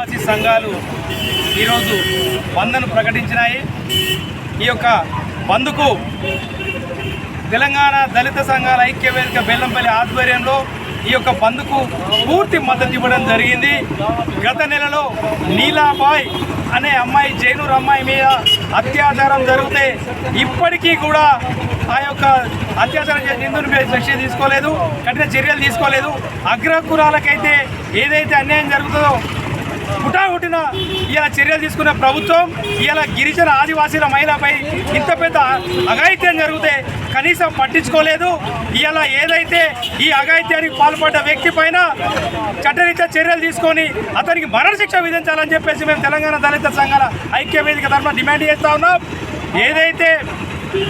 ఆదివాసీ సంఘాలు ఈరోజు బంద్ను ప్రకటించినాయి. ఈ యొక్క బంద్కు తెలంగాణ దళిత సంఘాల ఐక్యవేదిక బెల్లంపల్లి ఆధ్వర్యంలో ఈ యొక్క బంద్కు పూర్తి మద్దతు ఇవ్వడం జరిగింది. గత నెలలో నీలాబాయ్ అనే అమ్మాయి జైనూర్ అమ్మాయి మీద అత్యాచారం జరిగితే ఇప్పటికీ కూడా ఆ యొక్క అత్యాచారం చేసిన నిందితుని శిక్ష తీసుకోలేదు, కఠిన చర్యలు తీసుకోలేదు. అగ్రకులాలకైతే ఏదైతే అన్యాయం జరుగుతుందో హుటాహుటిన ఇలా చర్యలు తీసుకునే ప్రభుత్వం ఇలా గిరిజన ఆదివాసీల మహిళపై ఇంత పెద్ద అఘాయిత్యం జరిగితే కనీసం పట్టించుకోలేదు. ఇలా ఏదైతే ఈ అఘాయిత్యానికి పాల్పడ్డ వ్యక్తి పైన చట్టరీత్యా చర్యలు తీసుకొని అతనికి మరణశిక్ష విధించాలని చెప్పేసి మేము తెలంగాణ దళిత సంఘాల ఐక్యవేదిక తరఫున డిమాండ్ చేస్తూ ఉన్నాం. ఏదైతే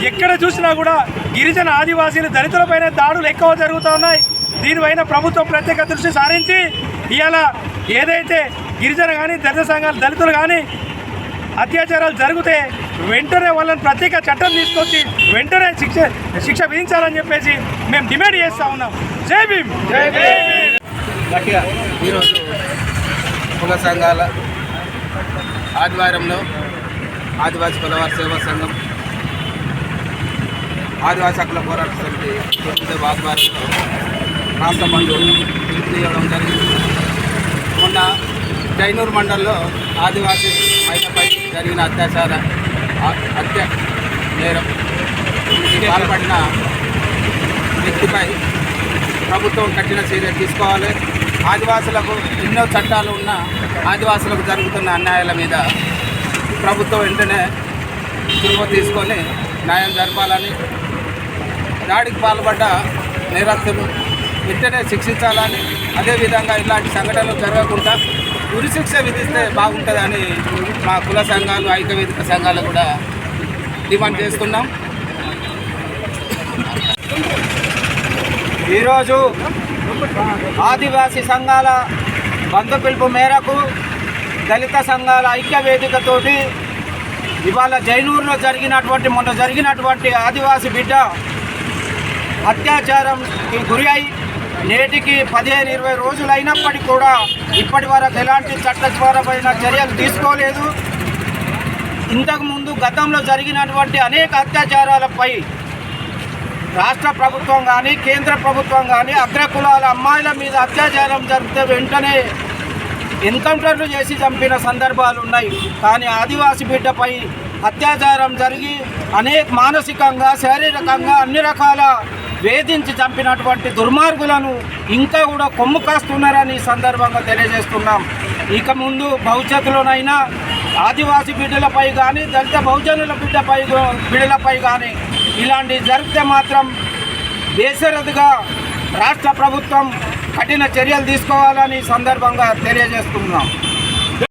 ఎక్కడ చూసినా కూడా గిరిజన ఆదివాసీలు దళితులపైన దాడులు ఎక్కువ జరుగుతూ ఉన్నాయి. దీనిపైన ప్రభుత్వం ప్రత్యేక దృష్టి సారించి ఇవాళ ఏదైతే గిరిజన కానీ దళిత సంఘాలు దళితులు కానీ అత్యాచారాలు జరిగితే వెంటనే వాళ్ళని ప్రత్యేక చట్టం తీసుకొచ్చి వెంటనే శిక్ష విధించాలని చెప్పేసి మేము డిమాండ్ చేస్తూ ఉన్నాం. జై భీమ్. గట్టిగా ఈరోజు కుల సంఘాల ఆధ్వర్యంలో ఆదివాసీ కులవారి సేవా సంఘం ఆదివాసీ హక్కుల పోరాట సమితి 9వ ఆధ్వర్యంలో రాష్ట్ర బంధు పిలుపునివ్వడం జరిగింది. మొన్న జైనూర్ మండల్లో ఆదివాసీ మహిళపై జరిగిన హత్య నేరం పాల్పడిన వ్యక్తిపై ప్రభుత్వం కఠిన చర్యలు తీసుకోవాలి. ఆదివాసులకు ఎన్నో చట్టాలు ఉన్న ఆదివాసులకు జరుగుతున్న అన్యాయాల మీద ప్రభుత్వం వెంటనే చొరవ తీసుకొని న్యాయం జరపాలని, దాడికి పాల్పడ్డ నేరస్తులు వెంటనే శిక్షించాలని, అదేవిధంగా ఇలాంటి సంఘటనలు జరగకుండా ఉరిశిక్ష విధిస్తే బాగుంటుందని మా కుల సంఘాలు ఐక్యవేదిక సంఘాలు కూడా డిమాండ్ చేస్తున్నాం. ఈరోజు ఆదివాసీ సంఘాల బంధు పిలుపు మేరకు దళిత సంఘాల ఐక్యవేదికతోటి ఇవాళ జైనూరులో మొన్న జరిగినటువంటి ఆదివాసీ బిడ్డ అత్యాచారంకి గురి అయి నేటికి 15-20 రోజులు అయినప్పటికీ కూడా ఇప్పటి వరకు ఎలాంటి చట్టపరమైన చర్యలు తీసుకోలేదు. ఇంతకుముందు గతంలో జరిగినటువంటి అనేక అత్యాచారాలపై రాష్ట్ర ప్రభుత్వం కానీ కేంద్ర ప్రభుత్వం కానీ అగ్రకులాల అమ్మాయిల మీద అత్యాచారం జరిగితే వెంటనే ఎన్కౌంటర్లు చేసి చంపిన సందర్భాలు ఉన్నాయి. కానీ ఆదివాసీ బిడ్డపై అత్యాచారం జరిగి మానసికంగా శారీరకంగా అన్ని రకాల వేధించి చంపినటువంటి దుర్మార్గులను ఇంకా కూడా కొమ్ము కాస్తున్నారని సందర్భంగా తెలియజేస్తున్నాం. ఇక ముందు భవిష్యత్తులోనైనా ఆదివాసీ బిడ్డలపై కానీ దళిత బహుజనుల బిడ్డలపై కానీ ఇలాంటి జరిగితే మాత్రం బేషరతుగా రాష్ట్ర ప్రభుత్వం కఠిన చర్యలు తీసుకోవాలని సందర్భంగా తెలియజేస్తున్నాం.